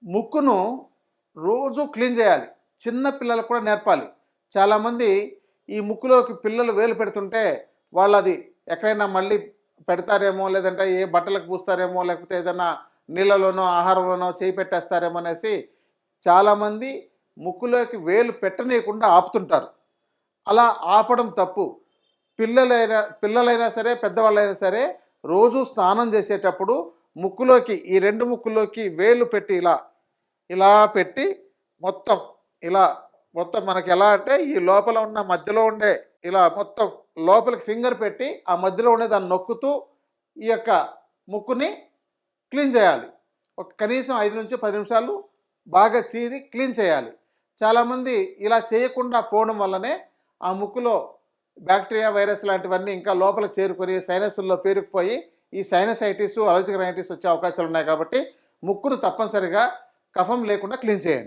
ముక్కును రోజు క్లీన్ చేయాలి. చిన్న పిల్లలకు కూడా నేర్పాలి. చాలామంది ఈ ముక్కులోకి పిల్లలు వేలు పెడుతుంటే వాళ్ళది ఎక్కడైనా మళ్ళీ పెడతారేమో, లేదంటే ఏ బట్టలకు పూస్తారేమో, లేకపోతే ఏదైనా నీళ్ళలోనో, ఆహారంలోనో చేయి పెట్టేస్తారేమో అనేసి చాలామంది ముక్కులోకి వేలు పెట్టనీయకుండా ఆపుతుంటారు. అలా ఆపడం తప్పు. పిల్లలైనా సరే, పెద్దవాళ్ళైనా సరే రోజు స్నానం చేసేటప్పుడు ముక్కులోకి ఈ 2 ముక్కుల్లోకి వేలు పెట్టి ఇలా పెట్టి మొత్తం ఇలా మొత్తం మనకెలా అంటే ఈ లోపల ఉన్న మధ్యలో ఉండే ఇలా మొత్తం లోపలికి ఫింగర్ పెట్టి ఆ మధ్యలో ఉండే దాన్ని నొక్కుతూ ఈ యొక్క ముక్కుని క్లీన్ చేయాలి. ఒక కనీసం 5-10 నిమిషాలు బాగా చీరి క్లీన్ చేయాలి. చాలామంది ఇలా చేయకుండా పోవడం వల్లనే ఆ ముక్కులో బ్యాక్టీరియా, వైరస్ లాంటివన్నీ ఇంకా లోపలికి చేరుకొని సైనస్‌ల్లో పేరుకుపోయి ఈ సైనసైటిస్, అలర్జిక్ రైనైటిస్ వచ్చే అవకాశాలు ఉన్నాయి కాబట్టి ముక్కును తప్పనిసరిగా కఫం లేకుండా క్లీన్ చేయండి.